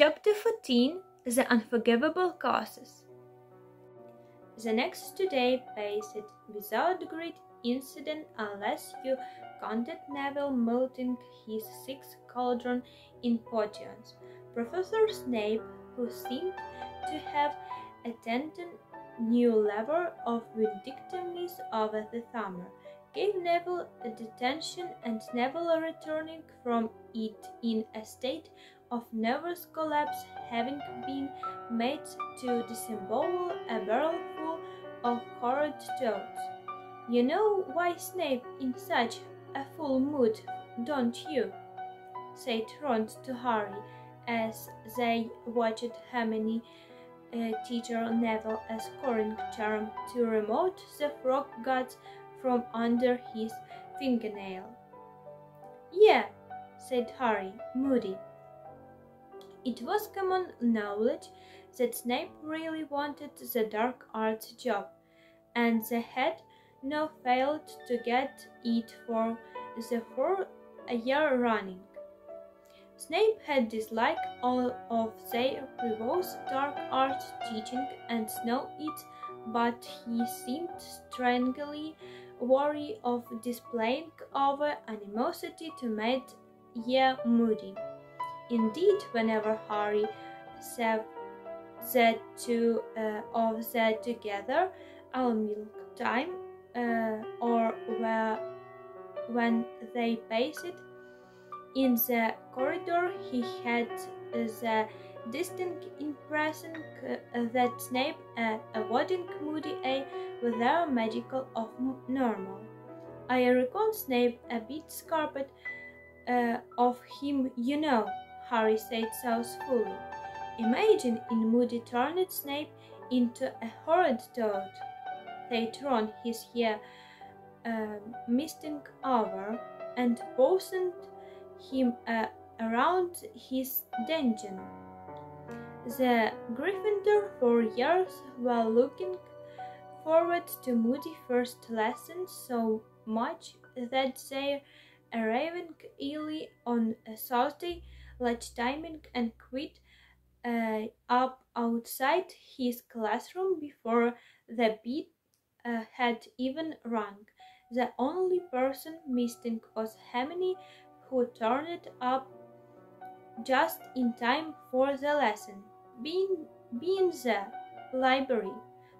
Chapter 14 The Unforgivable Causes. The next 2 days passed without great incident unless you counted Neville melting his 6 cauldron in potions. Professor Snape, who seemed to have attained a new level of vindictiveness over the summer, gave Neville a detention, and Neville, returning from it in a state of nervous collapse, having been made to disembowel a barrel full of horrid thoughts. "You know why Snape in such a full mood, don't you?" said Ron to Harry as they watched Hermione teacher Neville a scoring charm to remove the frog guts from under his fingernail. "Yeah," said Harry, moody. It was common knowledge that Snape really wanted the dark arts job, and they had now failed to get it for the 4th year running. Snape had disliked all of their previous dark arts teaching and knew it, but he seemed strangely wary of displaying over animosity to make ye moody. Indeed, whenever Harry saw the two of them together at milk time, or when they paced in the corridor, he had the distinct impression that Snape avoiding Moody with their magical of normal. "I recall Snape a bit scared of him, you know," Harry said thoughtfully. "Imagine in Moody turned Snape into a horrid toad," said Ron, his hair misting over, "and posted him around his dungeon." The Gryffindor for years were looking forward to Moody's first lesson so much that they arriving early on a Thursday lunchtiming and quit up outside his classroom before the bell had even rung. The only person missing was Hermione, who turned up just in time for the lesson. Being the library,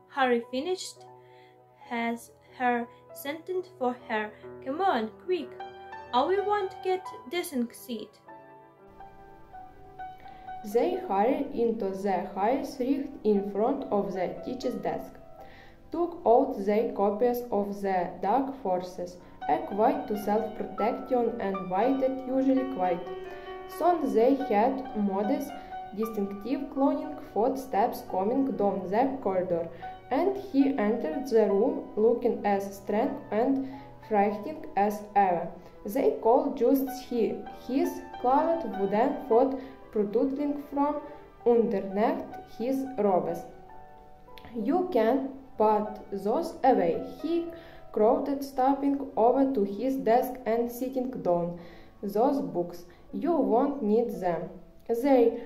Harry finished her sentence for her. "Come on, quick, or we won't get decent seat." They hurried into the highest rift in front of the teacher's desk, took out their copies of the Dark Forces, a quiet to self-protection, and waited usually quiet. Soon they had modest, distinctive cloning footsteps coming down the corridor, and he entered the room looking as strange and frightening as ever. They called just his clawed wooden foot protruding from underneath his robes. "You can put those away," he crowded, stepping over to his desk and sitting down. "Those books, you won't need them." They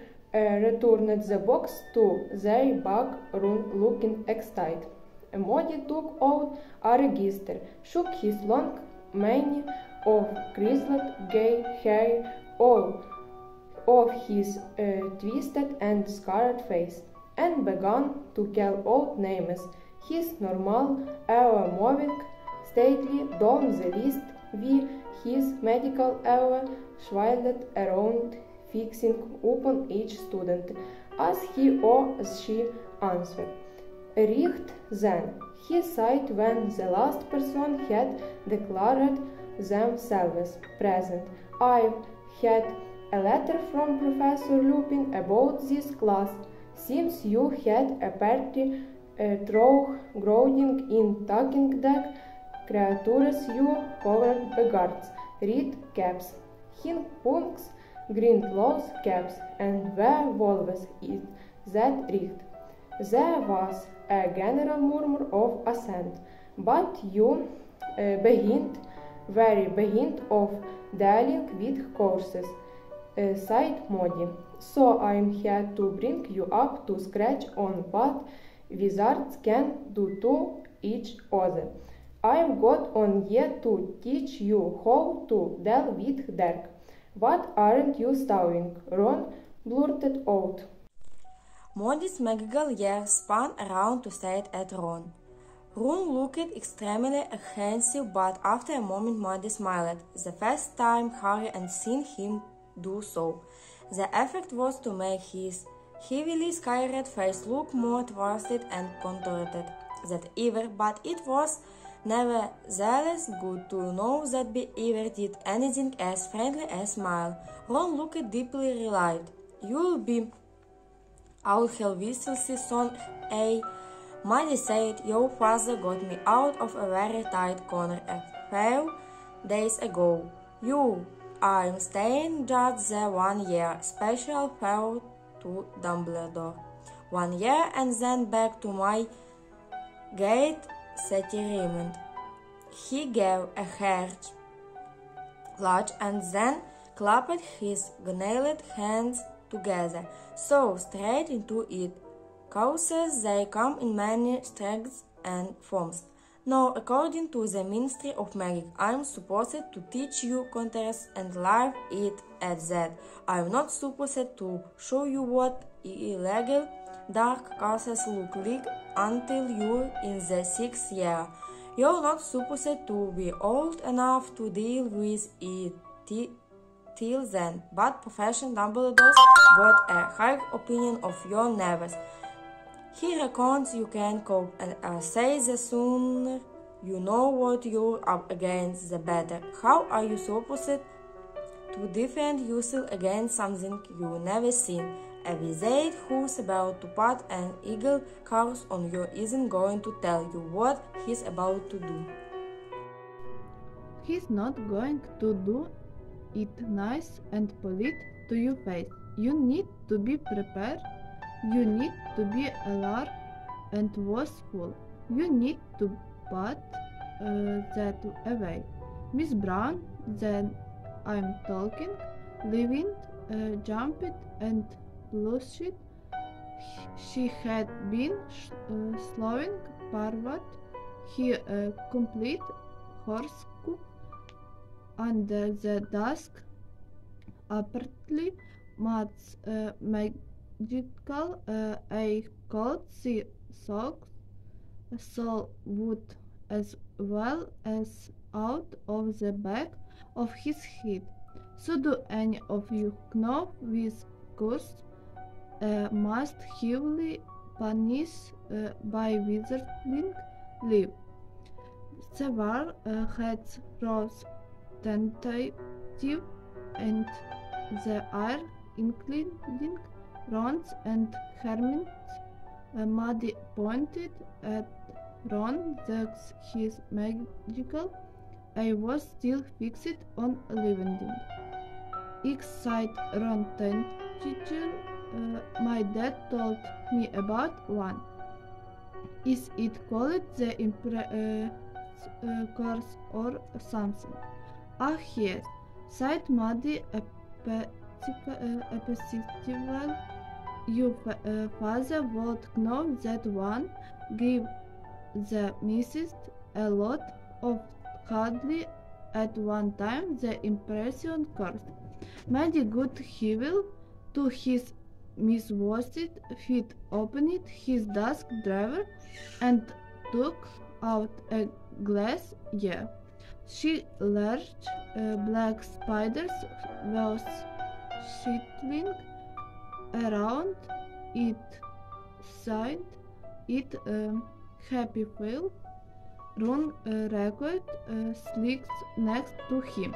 returned the box to their back room looking excited. Moody took out a register, shook his long mane of grizzled gray hair off his twisted and scarred face, and began to call out names. His normal hour moving stately down the list, with his medical hour swirled around, fixing upon each student as he or she answered. "Richt then," he sighed when the last person had declared themselves present. "I've had a letter from Professor Lupin about this class. Seems you had a party through growing in talking deck creatures you covered beards, red caps, hink punks, green cloth caps, and werewolves is that richt?" There was a general murmur of assent, but you very behind of dealing with courses. sighed Molly. So I'm here to bring you up to scratch on what wizards can do to each other. I've got on here to teach you how to deal with dark. What aren't you studying? Ron blurted out. Molly's magical ears spun around to stare at Ron. Ron looked extremely apprehensive, but after a moment Molly smiled, the first time Harry had seen him do so. The effect was to make his heavily scarred face look more twisted and contorted than ever, but it was nevertheless good to know that Beaver did anything as friendly as smile. Ron looked deeply relieved. You'll be Ivano-Frankivsk, son, Molly said. Your father got me out of a very tight corner a few days ago. I'm staying just the 1 year, special farewell to Dumbledore. 1 year and then back to my great retirement. He gave a huge laugh and then clapped his nailed hands together. So straight into it. Curses, they come in many strengths and forms. Now, according to the Ministry of Magic, I'm supposed to teach you contours and leave it at that. I'm not supposed to show you what illegal dark curses look like until you're in the 6th year. You're not supposed to be old enough to deal with it till then, but Professor Dumbledore's got a high opinion of your nerves. He reckons you can cope, and I say the sooner you know what you're up against, the better. How are you supposed to defend yourself against something you've never seen? A wizard who's about to put an eagle curse on you isn't going to tell you what he's about to do. He's not going to do it nice and polite to your face. You need to be prepared. You need to be alert and watchful. You need to put that away. Miss Brown, then I'm talking, living, jumped and blushed. She had been slowing forward her complete horoscope under the desk, apparently much magical. I could see socks, so would as well as out of the back of his head. So do any of you know with course must heavily punished by wizarding live? Several heads rose tentative, and the air, including Ron's and Hermione's. Molly pointed at Ron that his magical eye was still fixed on living. Exquisite, Ron tentative. My dad told me about one. Is it called the course or something? Ah, yes, sighed Molly appreciatively. Your father would know that one gave the missus a lot of hardly at one time the impression course. Made good hevel to his miswasted feet, opened his desk drawer and took out a glass jar. She large black spiders was shuttling around it, sighed it happy feel. Ron record slicks next to him.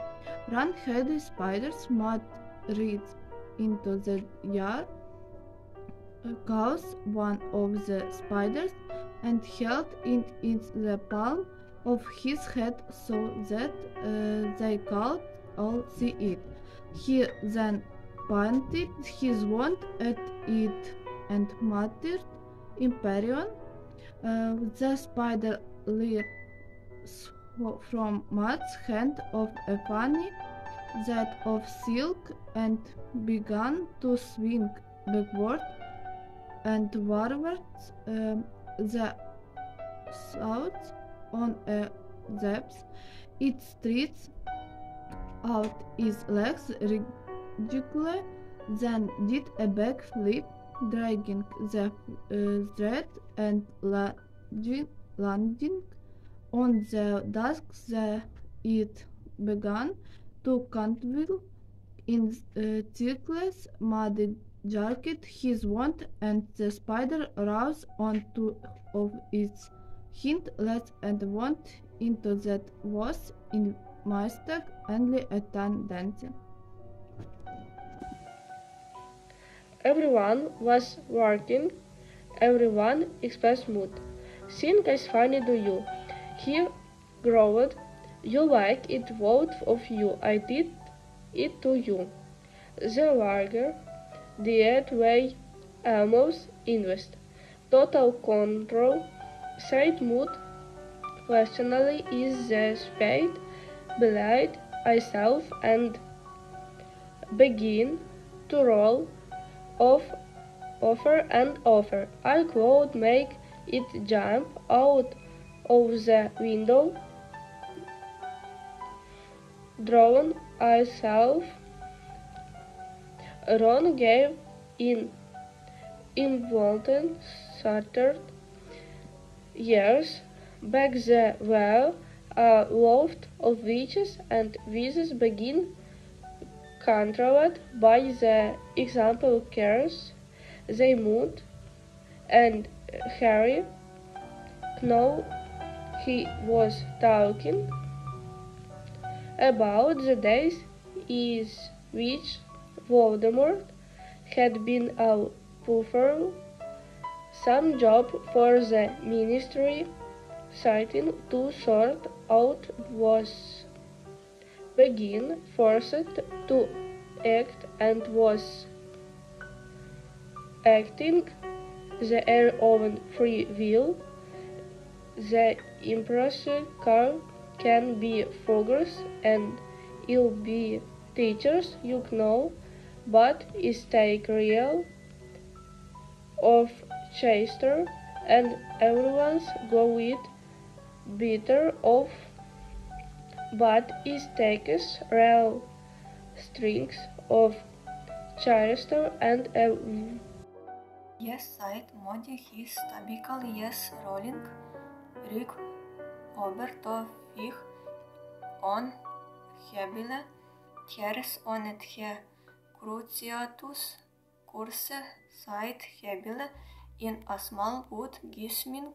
Ron had the spiders mud reeds into the yard, caught one of the spiders and held it in the palm of his hand so that they could all see it. He then pointed his wand at it and muttered, "Imperion." The spider leapt from Matt's hand of a funny that of silk and began to swing backward and forwards. The south on a depth. It stretched out its legs rigidly, then did a back flip, dragging the thread and landing on the desk. It began to convulse in circles, muddy jerked his wand, and the spider rose on two of its hind legs and went into that was in mistake only a tendency. Everyone was working, everyone expressed mood. Think as funny do you? He growled. You like it, both of you. I did it to you. The larger, the way almost invest. Total control, said mood. Rationally is the spade, belied myself and begin to roll off, over and over. I could make it jump out of the window, drawn myself. Ron gave in involved started. Years back there were a lot of witches, and witches begin controlled by the example cares they mood, and Harry know he was talking about the days in which Voldemort had been a puffer, some job for the ministry, citing to sort out was begin forced to act and was acting the air of free will. The impressive car can be froggers and you'll be teachers, you know, but is take real of Chester and everyone's go with bitter of, but is takes real strings of Chester and Yes, said Modi, his typical yes, Rowling, Rick Robert of Fig on Hebile, Teres on et he Cruciatus Curse, said Hebile, in a small wood gisming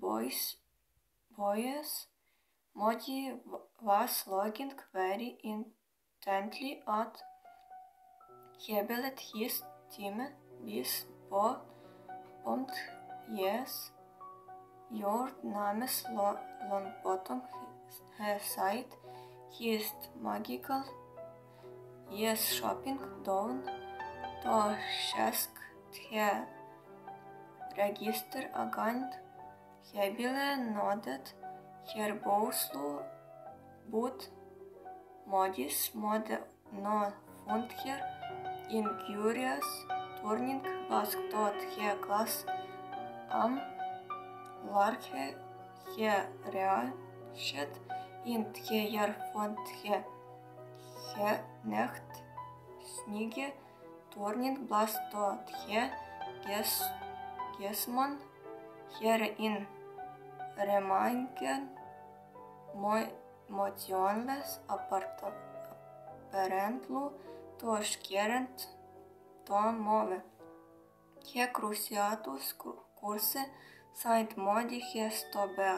boys, Modi was looking very intently at Hebile, his team, bis Punkt, yes, your names long bottom her side, his magical, yes, shopping down, to shesk he register agent, Hebile nodded, her bowslu, but modis mode no fund her, incurious, turning bask tot he class large he reached in he fond he necht snige turning blast tot he gesmon here in remangen motionless apparently to skerent to move. He cruciatus curse saint modi he stobe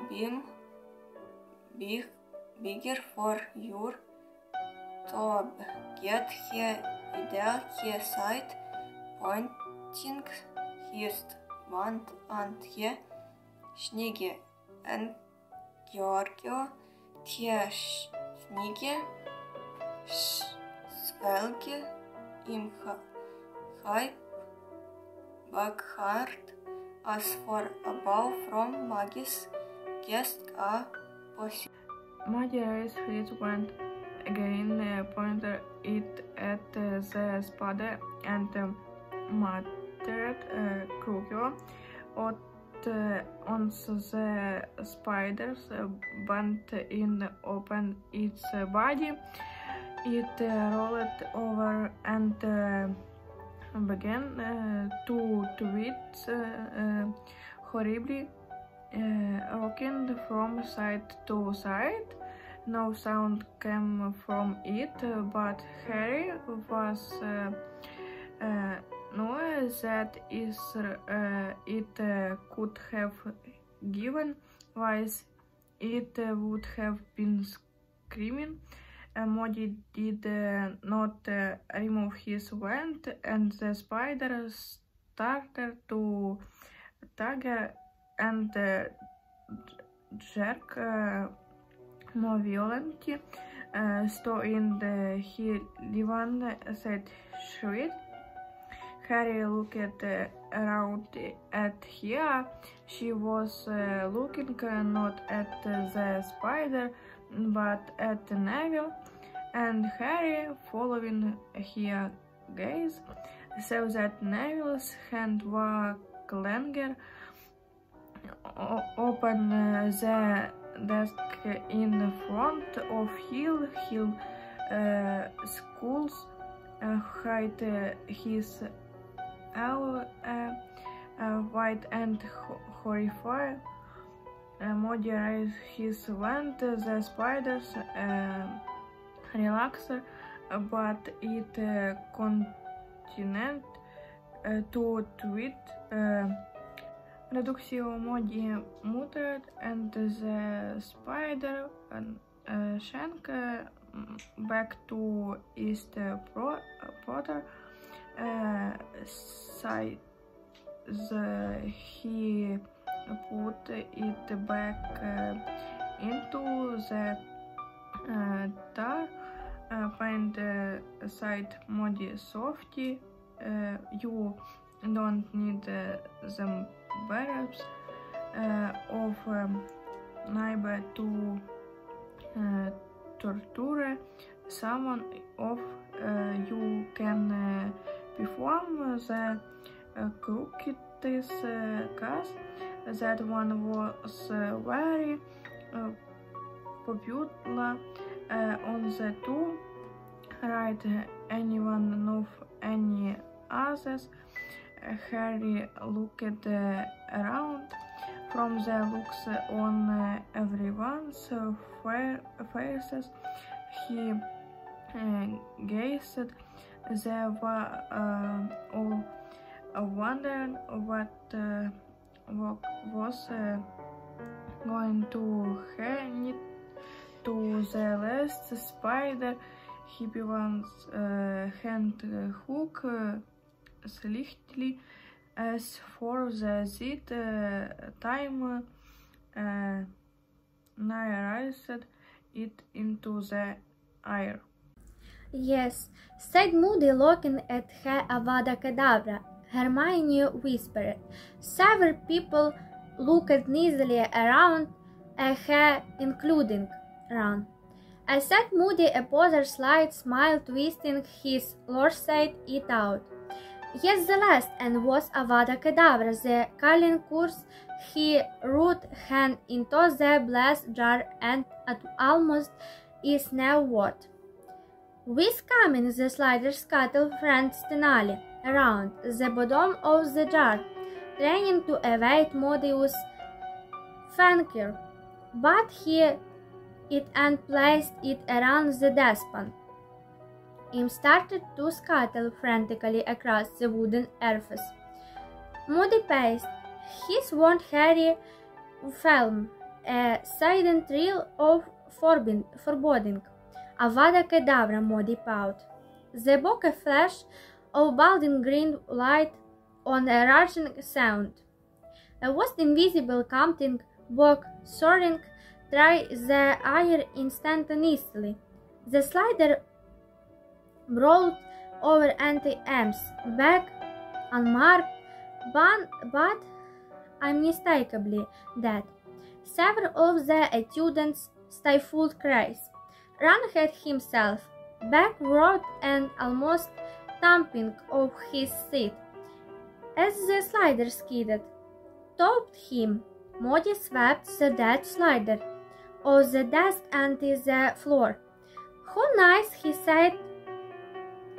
beam bigger for your to get he idea he side pointing his wand and he snige and Georgio he snige spelke im high back heart as for above from Magis guest a Modi raised his wand again pointed it at the spade and muttered cruel. On the spider's bent in opened its body. It rolled over and began to twitch horribly, rocking from side to side. No sound came from it, but Harry was knew that it could have given, otherwise it would have been screaming. Modi did not remove his hand, and the spider started to tug and jerk more violently. So in the Ivan said shriek. Harry looked around at her. She was looking not at the spider but at Neville, and Harry, following her gaze, saw that Neville's hand was clenched. Open the desk in front of Hill schools hide his white and horrified. Modi raised his hand. The spiders relaxed, but it continued to twitch. Reductio Modi muttered, and the spider shrank back to East Potter. He put it back into the tar. Find side Modi softy. You don't need them barrels of neighbor to torture someone of you can perform the crookedest cast. That one was very popular on the tour. Right, anyone know any others? Harry looked around. From the looks on everyone's faces, he gazed. They were all wondering what was going to happen to the last spider. Everyone's hand hook slightly. As for the time, Naya raised it into the air. Yes, said Moody, looking at her Avada Kedavra. Hermione whispered. Several people looked easily around at her, including Ron. I said Moody, a rather slight smile twisting his lord said it out. Yes, the last, and was Avada Kedavra, the calling curse. He root hand into the blessed jar, and at almost is now what? With coming, the slider scuttled frantically around the bottom of the jar, trying to evade Modius' finger, but he it and placed it around the dustpan. Him started to scuttle frantically across the wooden surface. Moody paced. His warned Harry film, a sudden thrill of foreboding. Avada Kedavra, Moody pouted. The book a flash of balding green light on a rushing sound. A vast invisible counting book soaring through the air instantaneously. The slider brought over anti-arms, back unmarked, but unmistakably dead. Several of the students stifled cries. ran himself, backward and almost thumping of his seat, as the slider skidded. Topped him, Modi swept the dead slider off the desk onto the floor. "How nice," he said,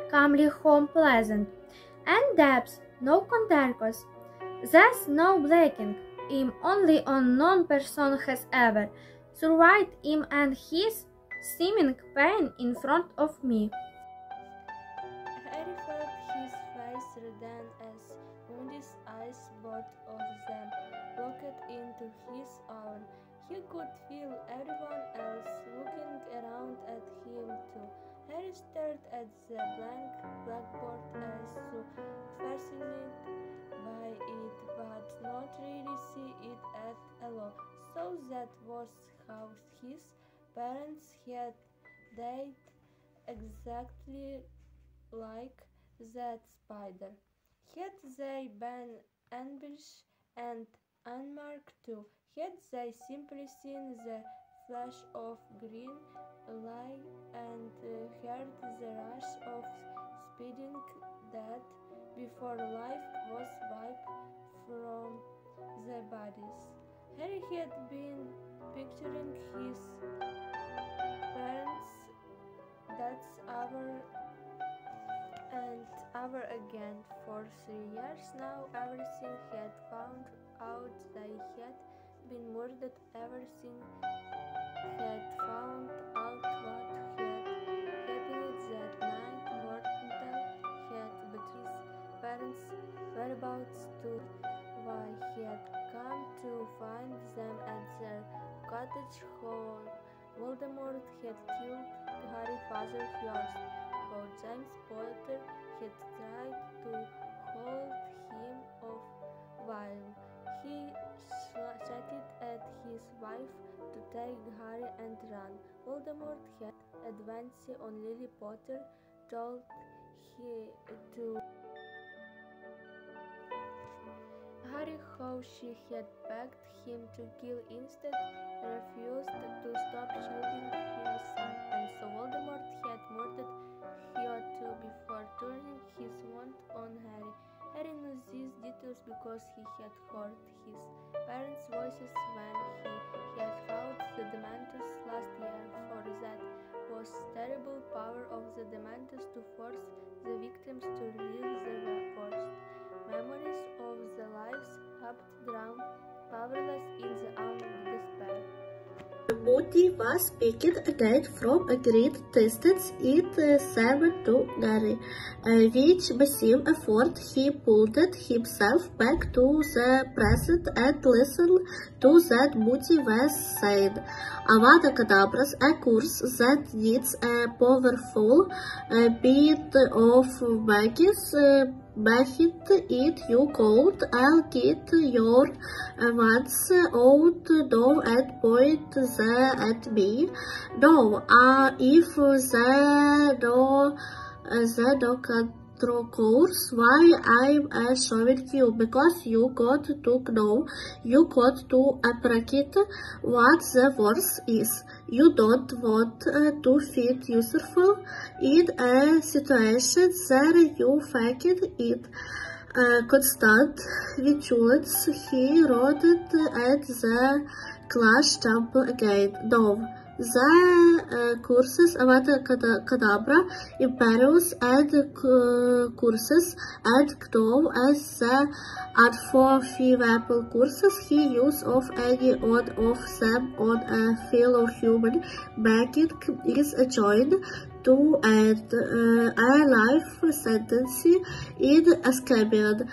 calmly, "home pleasant. And depths, no contercos. There's no breaking him, only unknown person has ever survived him and his seeming pain in front of me." Harry felt his face redden as Moody's eyes, both of them, looked into his own. He could feel everyone else looking around at him too. Harry stared at the blank blackboard as though fascinated by it, but not really see it at all. So that was how his parents had died, exactly like that spider. Had they been ambushed and unmarked too? Had they simply seen the flash of green light and heard the rush of speeding death before life was wiped from their bodies? Harry had been picturing his parents' deaths hour and hour again. For 3 years now, everything had found out they had been murdered. Everything had found out what had happened that night. Marta had Beatrice's parents' whereabouts too. Why had come to find them at their cottage home. Voldemort had killed Harry's father first, while James Potter had tried to hold him off while he shouted at his wife to take Harry and run. Voldemort had advanced on Lily Potter, told to Harry how she had begged him to kill instead, refused to stop shielding her son, and so Voldemort had murdered her too before turning his wand on Harry. Harry knew these details because he had heard his parents' voices when he had fought the Dementors last year, for that was terrible power of the Dementors to force the victims to relive their worst memories of the lives kept drowned, powerless in the arms of despair. Moody was speaking again from a great distance. It seemed to Garry, which massive effort he pulled himself back to the present and listened to that Moody was saying. Ivano-Frankivsk, a course that needs a powerful bit of magic it you could. I'll get your ones out now and point at me. No, if the course, why I'm showing you, because you got to know, you got to appreciate what the worst is. You don't want to feel useful in a situation where you faked it. Constant vigilance, he roared at the class temple again. No. The courses Ivano-Frankivsk, Imperials and courses and known as the Unforgivable courses, he used of any one of them on a fellow human being is a joint to end a life sentence in Azkaban.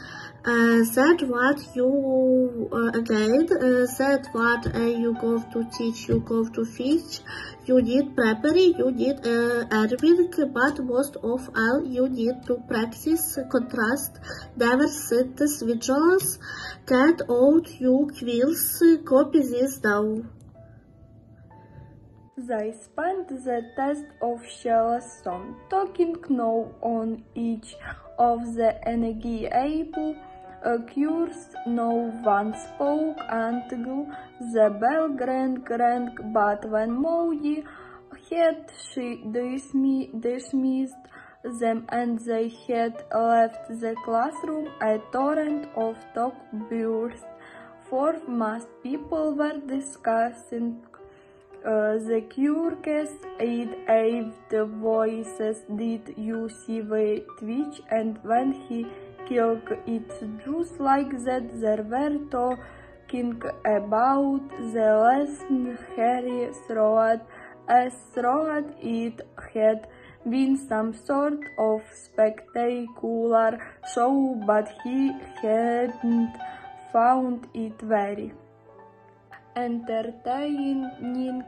That what you again, that what you go to teach, you go to teach, you need preparing, you need arming, but most of all you need to practice contrast, never sit vigilance, get out you quills, copy this down. They spent the test of Shell's song, talking now on each of the unagreeable cures. No one spoke until the bell rang, but when Moody had she dismissed them and they had left the classroom, a torrent of talk burst forth. Most people were discussing the curious the voices. Did you see the twitch? And when he killed it just like that, they were talking about the lesson Harry thought it had been some sort of spectacular show, but he hadn't found it very entertaining,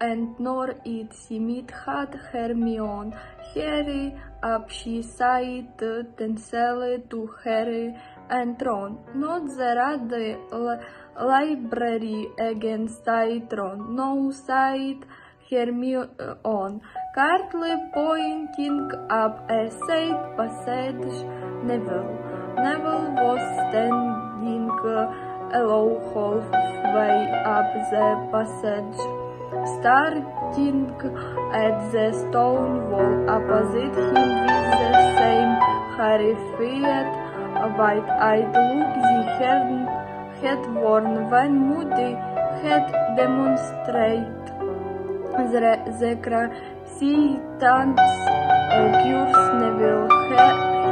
and nor it seemed had Hermione. Harry up, she sighed tensely to Harry and Ron. Not there at the library against Ron. No, sighed Hermione, carefully pointing up a side passage. Neville was standing a low halfway up the passage, starting at the stone wall opposite him with the same horrified, wide-eyed look she had worn when Moody had demonstrated the Crescent's cures. Neville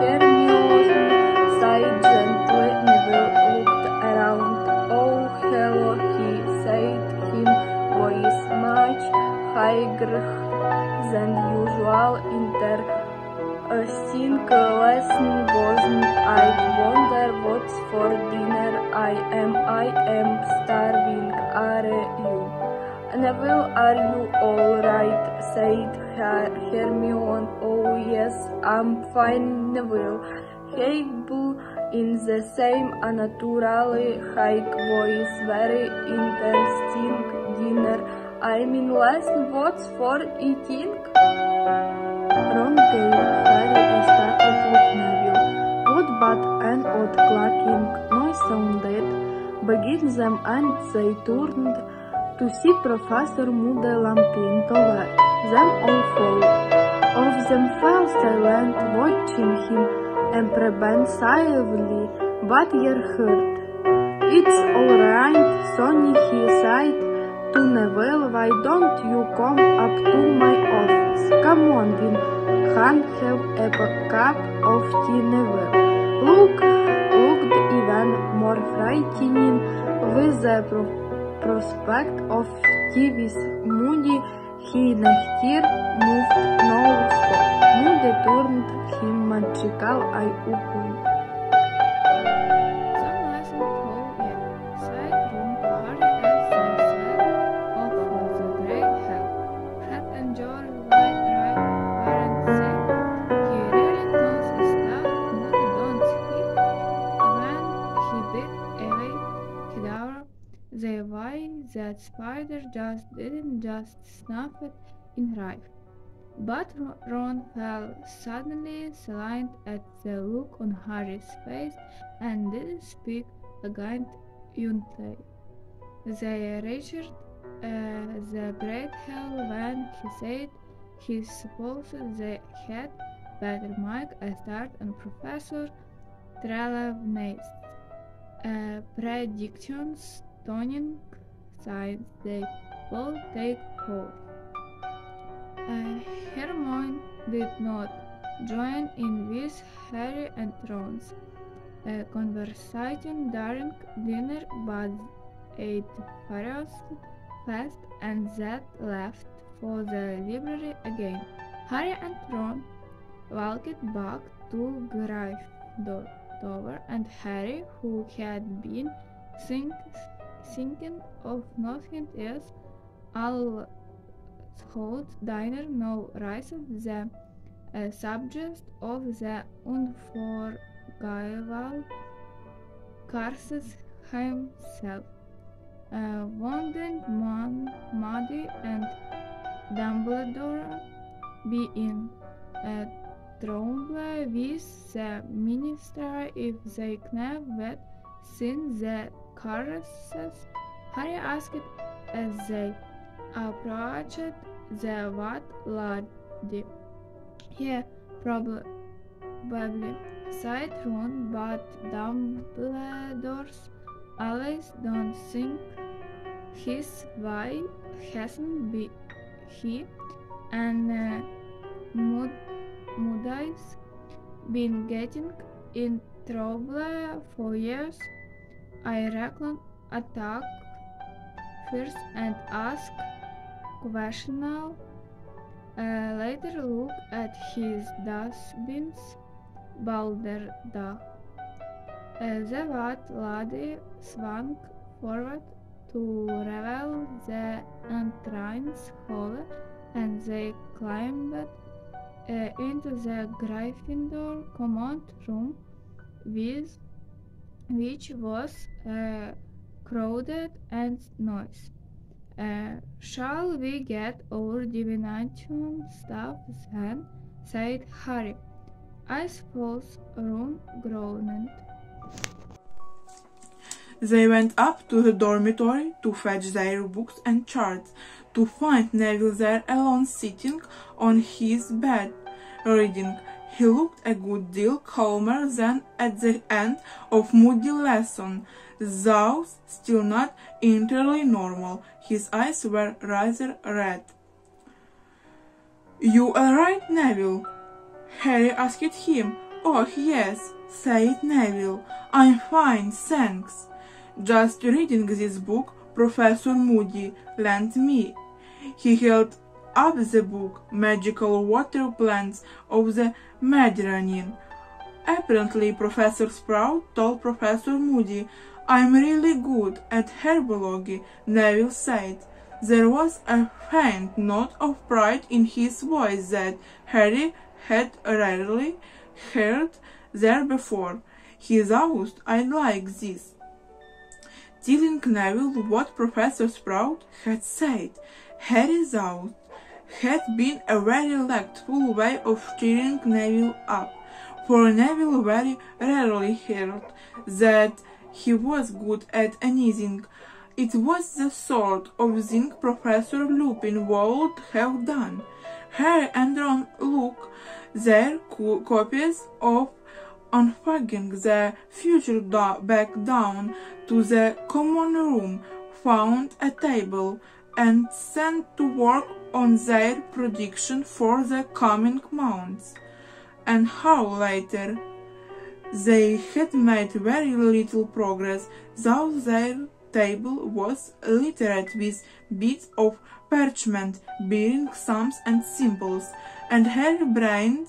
Hermione sighed gently. Neville looked around. "Oh, hello," he said, his voice much higher than usual. Interesting lesson, wasn't I? Wonder what's for dinner. I am starving. Are you? Neville, are you all right? Said Hermione. Oh yes, I'm fine, Neville. Able in the same unnaturally high voice. Very interesting dinner. I mean, lesson, what's for eating? Ron gave Harry a startled look. Neville, what but an odd clacking noise sounded between them, and they turned to see Professor Moody limping toward them. All of them fell silent, watching him imprehensively. But you're hurt. It's all right, Sonny, he said to Neville. Why don't you come up to my office? Come on, we can't have a cup of tea. Neville looked even more frightening with the prospect of tea with Moody. He neither moved nor spoke. Moody turned him magical eye open. Some lesson flow in side room to Harry as they set off for the great hell. Fred and George weren't safe. He really knows his stuff. Moody don't he? When he did away Kidara, the way that spider just didn't just snuff it in rife. But Ron felt suddenly silent at the look on Harry's face and didn't speak again until they reached the great hall, when he said he supposed they had better make a start on Professor Trelawney's predictions. Stunning signs they will take hold. Hermione did not join in with Harry and Ron's conversation during dinner, but ate fast and then left for the library again. Harry and Ron walked back to Gryffindor, and Harry, who had been thinking of nothing else all through dinner, now raised the subject of the Unforgivable curses himself. Wouldn't Moody and Dumbledore be in trouble with the minister if they never seen the curses? Harry asked as they approached the what lady. He probably said Ron, but Dumbledore's allies don't think his why hasn't he and Moody's been getting in trouble for years. I reckon attack first and ask questions. Later look at his dustbins. Balderdag. The what lady swung forward to reveal the entrance hall, and they climbed into the Gryffindor command room, which was crowded and noisy. Shall we get our divination stuff then? Said Harry. I suppose Ron groaned. They went up to the dormitory to fetch their books and charts, to find Neville there alone sitting on his bed, reading. He looked a good deal calmer than at the end of Moody's lesson, though still not entirely normal. His eyes were rather red. "You all right, Neville?" Harry asked him. "Oh, yes," said Neville. "I'm fine, thanks. Just reading this book Professor Moody lent me." He held up the book, Magical Water Plants of the Mediterranean. Apparently, Professor Sprout told Professor Moody, "I'm really good at herbology," Neville said. There was a faint note of pride in his voice that Harry had rarely heard there before. He thought, "I'd like this." Telling Neville what Professor Sprout had said, Harry thought, had been a very tactful way of cheering Neville up, for Neville very rarely heard that he was good at anything. It was the sort of thing Professor Lupin would have done. Harry and Ron looked their copies of Unforgivable, the future back down to the common room, found a table, and set to work on their prediction for the coming months. And how later they had made very little progress, though their table was littered with bits of parchment bearing sums and symbols, and Harry's brain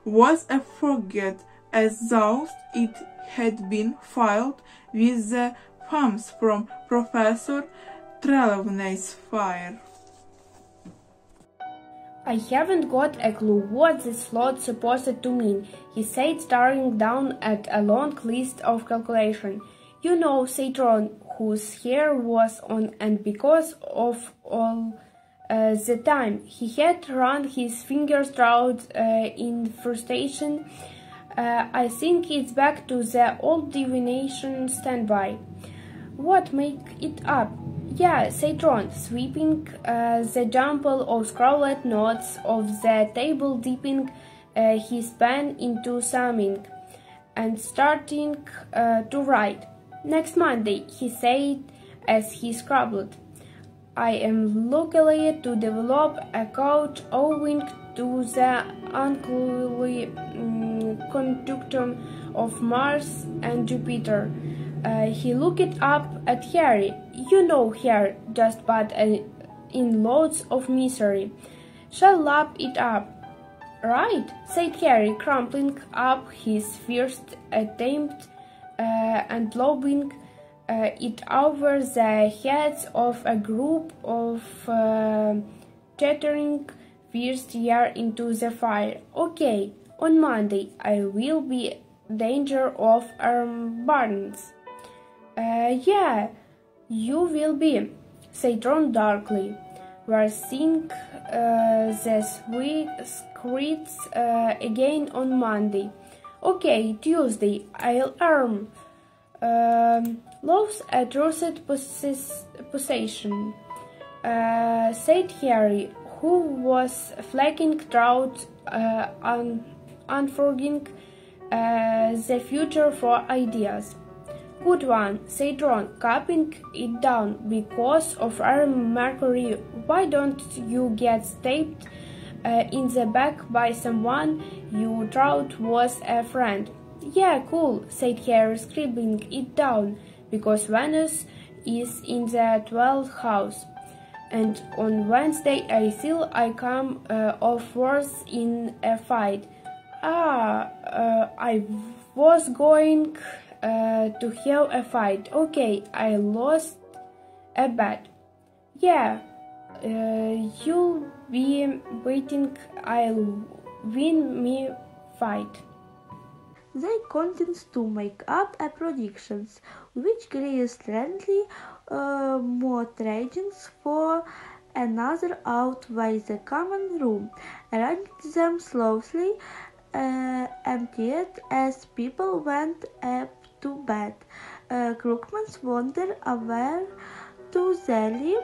was a forget, as though it had been filled with the fumes from Professor Trelawney's fire. "I haven't got a clue what this slot's supposed to mean," he said, staring down at a long list of calculations. "You know, said Ron, whose hair was on, and because of all the time he had run his fingers through in frustration, I think it's back to the old divination standby." "What make it up?" "Yeah," said Ron, sweeping the jumble of scarlet knots of the table, dipping his pen into some ink, and starting to write. "Next Monday," he said as he scribbled. "I am lucky to develop a coach owing to the unlikely conjunction of Mars and Jupiter." He looked up at Harry. "You know, Harry, just but in loads of misery. Shall lap it up." "Right," said Harry, crumpling up his first attempt and lobbing it over the heads of a group of chattering first year into the fire. "Okay, on Monday I will be danger of burns." "Yeah, you will be," said Ron darkly. "We're seeing the squirts again on Monday." "Okay, Tuesday I'll arm. Loves a trusted possession," said Harry, who was flagging trout, unforgiving the future for ideas. Good one, said Ron, cupping it down. Because of our Mercury, why don't you get stabbed in the back by someone you thought was a friend? Yeah, cool, said Harry, scribbling it down, because Venus is in the 12th house. And on Wednesday I come off worse in a fight. I was going to have a fight. Okay, I lost a bet. Yeah, you'll be waiting. I'll win me fight. They continued to make up a predictions, which grew strangely more tragedies for another outweigh the common room, arranged them slowly, emptied as people went up to bed. Crookmans wandered away to Zelly,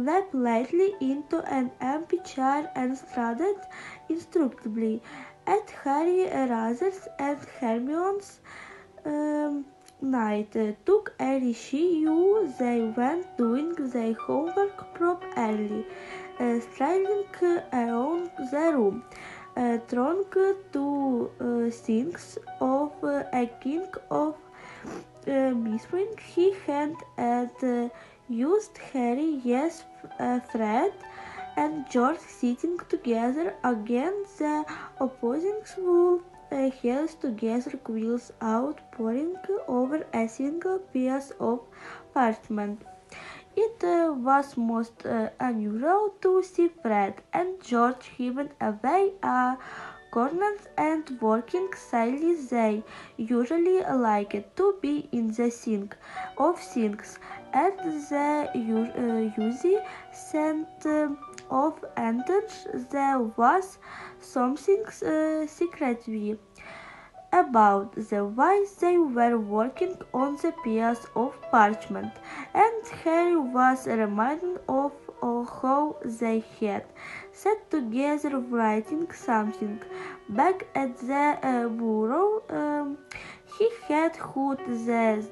leapt lightly into an empty chair and strutted instructively at Harry Razer's and Hermione's night. Took a reissue, they went doing their homework properly, striding around the room, trying to think of a king of mystery he had used. Harry, yes, Fred and George sitting together against the opposing wall, heels together, quills outpouring over a single piece of parchment. It was most unusual to see Fred and George hidden away corners and working silently. They usually liked to be in the think of things, and the usually scent of antlers. There was something secretive about the way they were working on the piece of parchment, and Harry was reminded of how they had sat together writing something back at the bureau. He had put then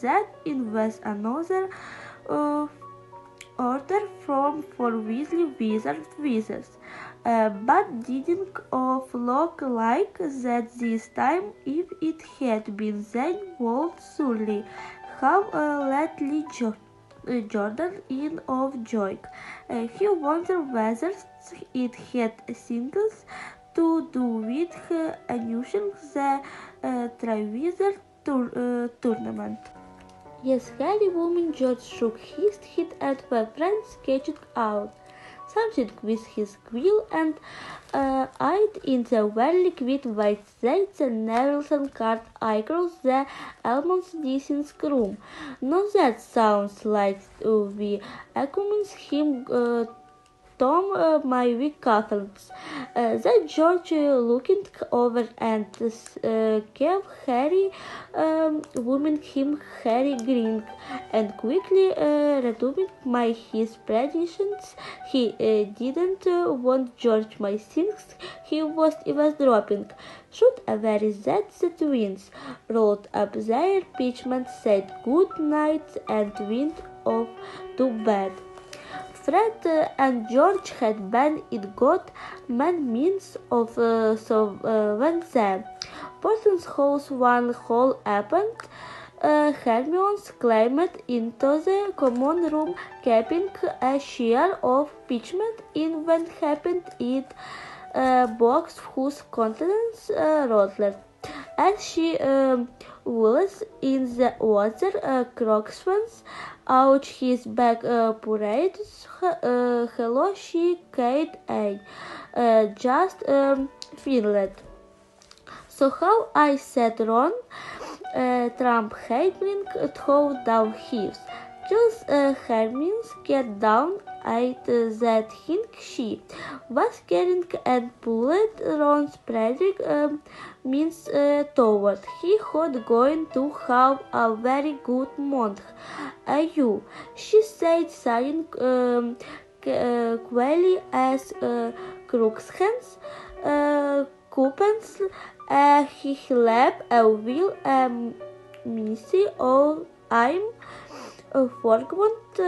that in with another order from for Weasley wizards, but didn't look like that this time. If it had been, then would surely have let Lee Jordan in of joy. He wondered whether it had things to do with announcing the Triwizard tournament. Yes, Harry, woman, George shook his head at the friend sketched out something with his quill and eyed in the very liquid white light the Neville's and card across the almonds distance room. No, that sounds like we accompaniment him Tom, my weak cufflinks. That George looking over and gave Harry, woman him Harry grinned and quickly resuming my his predictions. He didn't want George my things. He was eavesdropping. Shoot away that the twins rolled up their parchment, said good night, and went off to bed. Fred and George had been it got man means of so when the person's house one hole happened, Hermione's climbed into the common room, keeping a share of parchment in when happened it box whose contents rattled. As she was in the other, Croxman's out his back parades. Hello, she Kate A. Just Finland. So how I said Ron, Trump hating throw down heaves. Just Hermines get down at that hint she was carrying and pulled Ron's Frederick means toward. He had going to have a very good month. You, she said, sighing quelli as kruxgens, coupens, higleb, wil, missie, I'm Forgwant,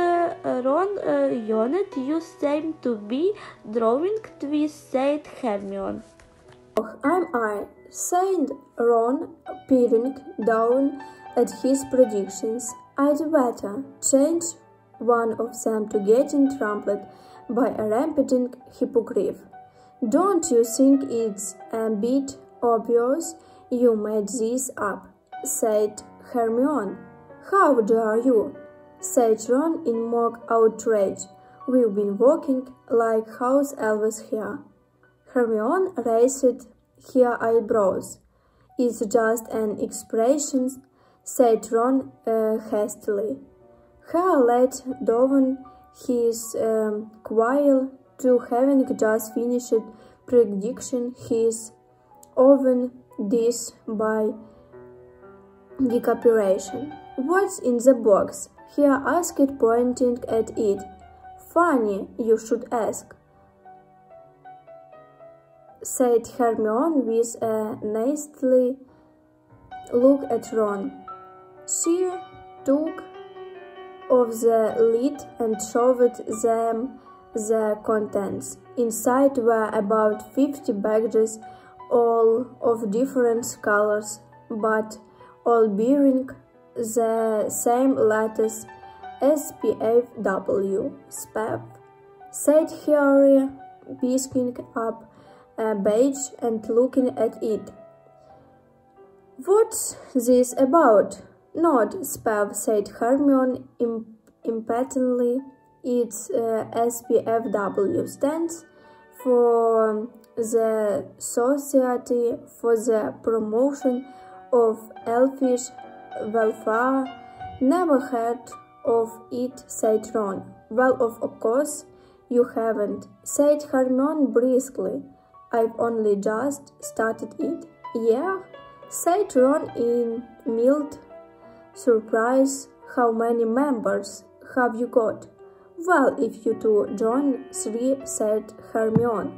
Ron, Jonet, you seem to be drawing, said Hermione. Am I, said Ron, peering down at his predictions. I'd better change one of them to getting trampled by a rampaging hippogriff. Don't you think it's a bit obvious you made this up? Said Hermione. How dare you? Said Ron in mock outrage. We've been walking like house elves here. Hermione raised her eyebrows. It's just an expression, said Ron hastily. Her let down his quail to having just finished prediction his oven dish by decapitation. What's in the box? He asked, pointing at it. Funny, you should ask, said Hermione with a nasty look at Ron. She took off the lid and showed them the contents. Inside were about 50 baggies, all of different colors, but all bearing the same letters, SPFW, SPAF, said Harry, picking up a badge and looking at it. What's this about? Not SPAF, said Hermione impatiently. Its SPFW stands for the Society for the Promotion of Elfish Welfare. Never heard of it, said Ron. Well, of course you haven't, said Hermione briskly. I've only just started it. Yeah, said Ron in mild surprise. How many members have you got? Well, if you two join 3, said Hermione.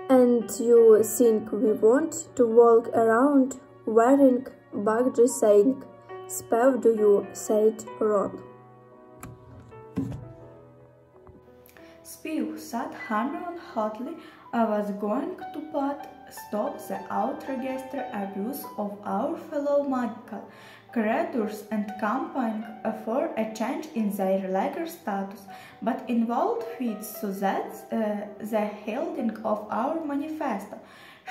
And you think we want to walk around wearing badges saying, "Spell do you?" said Ron. Spill, said Hermione hotly. I was going to stop the outrageous abuse of our fellow magical creatures and campaign for a change in their legal status, but involved feats so that the holding of our manifesto.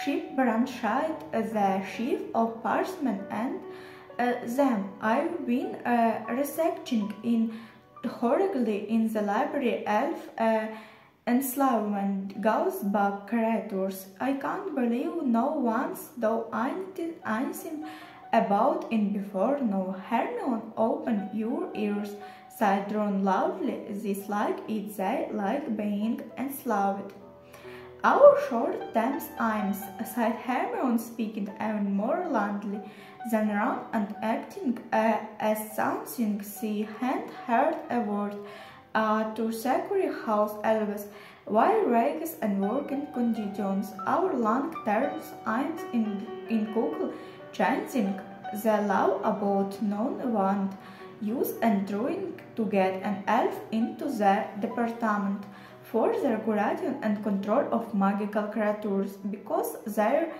She branched the sheaf of parchment and them. I've been researching thoroughly in the library elf enslavement goes back creatures. I can't believe no one's done anything about it before. No, Hermione, open your ears, said Ron loudly. This like it, they like being enslaved. Our short times, said Hermione, speaking even more loudly than Ron and acting as something she hadn't heard a word. To secure house elves, while rags and working conditions, our long terms aims in Google changing the law about non-wand use and trying to get an elf into the department for the regulation and control of magical creatures because they're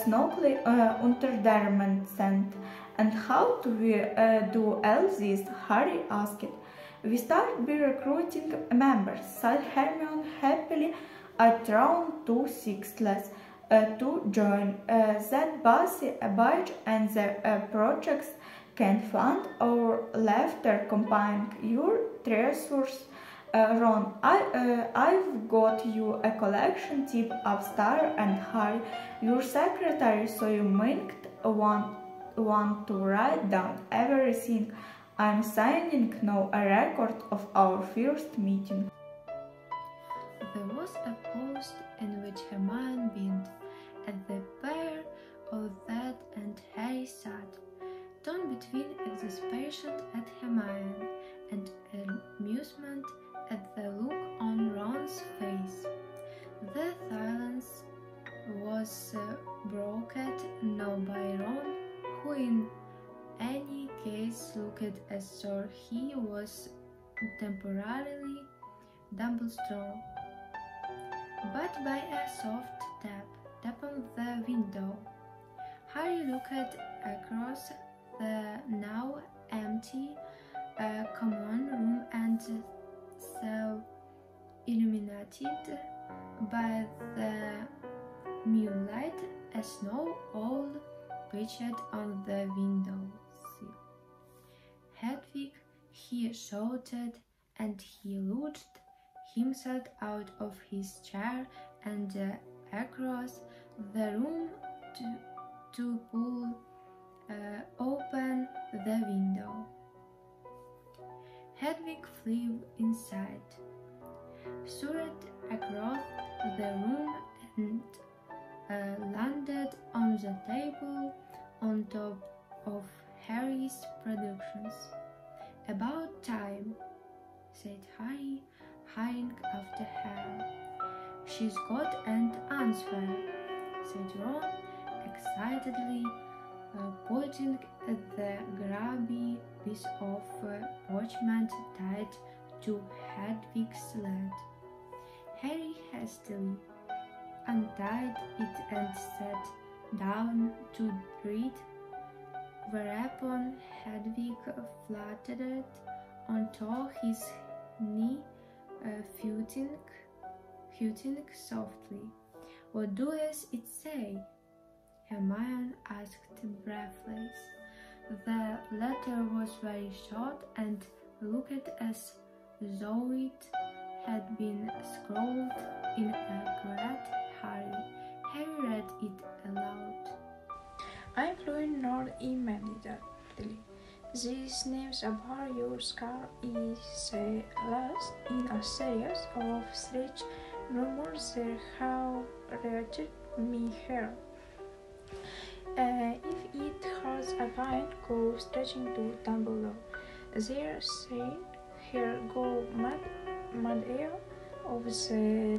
snugly underdetermined. And how do we do all this? Harry asked. We start by recruiting members, said Hermione happily. I drawn 2 sixlets to join. That Bassy, Badge and the projects can fund our laughter combine your treasures. Ron, I've got you a collection tip upstairs and hire your secretary so you might want to write down everything I'm signing now, a record of our first meeting. There was a pause in which Hermione beamed at the pair of that, and Harry sat, torn between exasperation at Hermione and was broken now by Ron, who in any case looked as though he was temporarily Dumbledore. But by a soft tap on the window, Harry looked across the now empty common room and saw, illuminated by the moonlight, a snow owl perched on the window sill. Hedwig, he shouted, and he launched himself out of his chair and across the room to pull open the window. Hedwig flew inside, soared across the room and landed on the table on top of Harry's productions. "About time," said Harry, hurrying after her. "She's got an answer," said Ron, excitedly, pointing at the grubby piece of parchment tied to Hedwig's leg. Harry hastily untied it and sat down to read, whereupon Hedwig fluttered onto his knee, footing softly. "What does it say?" Hermione asked breathless. The letter was very short and looked as though it had been scrawled in a great hurry. Harry read it aloud. "I flew north immediately. This news about your scar is last in a series of strange rumors that have reached me here. If it has a vine, go stretching to Dumbledore. There say, here go mad air of the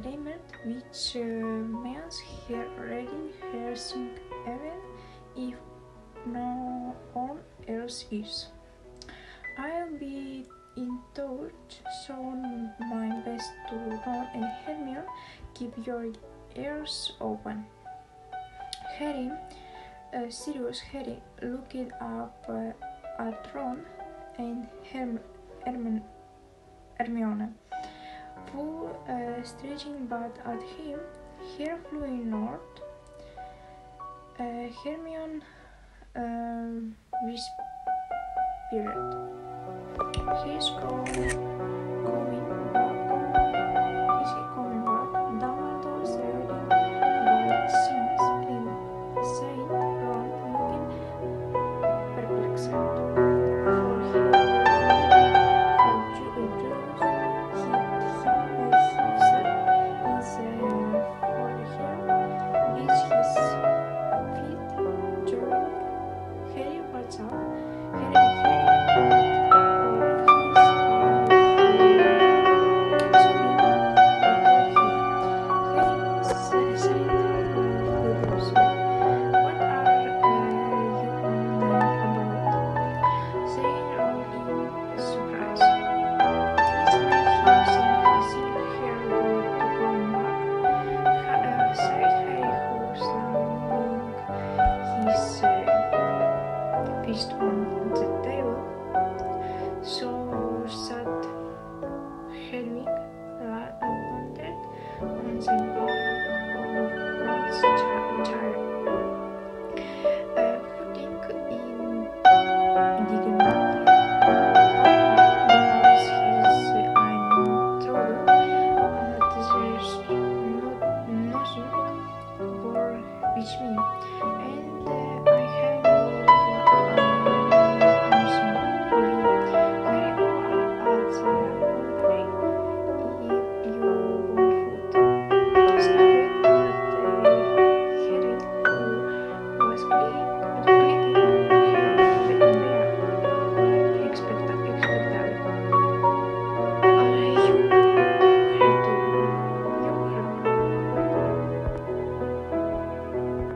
remnant, which means her reading her sing even if no one else is. I'll be in touch, so my best to Ron and Hermione. Keep your ears open." Harry, serious Harry, looked up at Ron and Hermione, who stretching back at him. Here flew north. Hermione whispered, "He's coming back. Is he coming back?" Dumbledore's reading God sings him, said Ron, looking perplexed. For he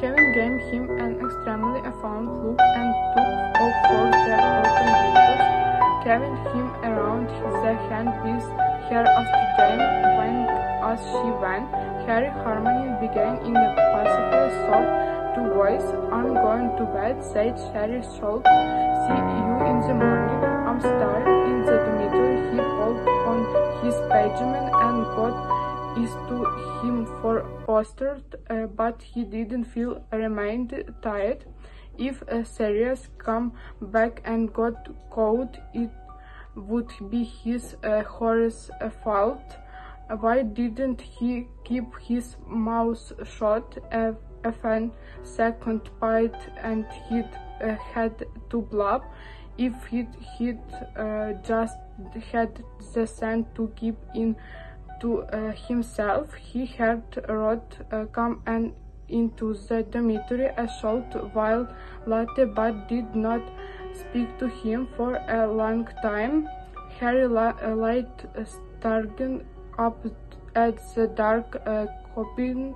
Kevin gave him an extremely affable look and took off for the open windows, carrying him around the hand with her after Jane went as she went. Harry Harmony began in a pacific sort of voice. "I'm going to bed," said Harry. "Shall see you in the morning." I'm starting in the dormitory. He pulled on his pyjamas and got into him for postered, but he didn't feel remained tired. If Sirius come back and got cold, it would be his horse's fault. Why didn't he keep his mouth shut? A second bite and he'd had to blab. If he'd just had the sense to keep in to himself, he had Rod come and into the dormitory a short while later, but did not speak to him for a long time. Harry lay staring up at the dark cabin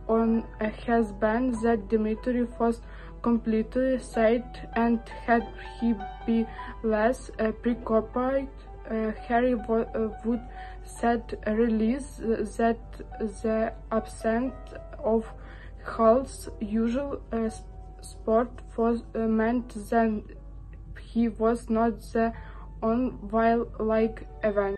on his bed. The dormitory was completely safe, and had he been less preoccupied, Harry would set release that the absence of Hal's usual sport was meant that he was not the on while like event.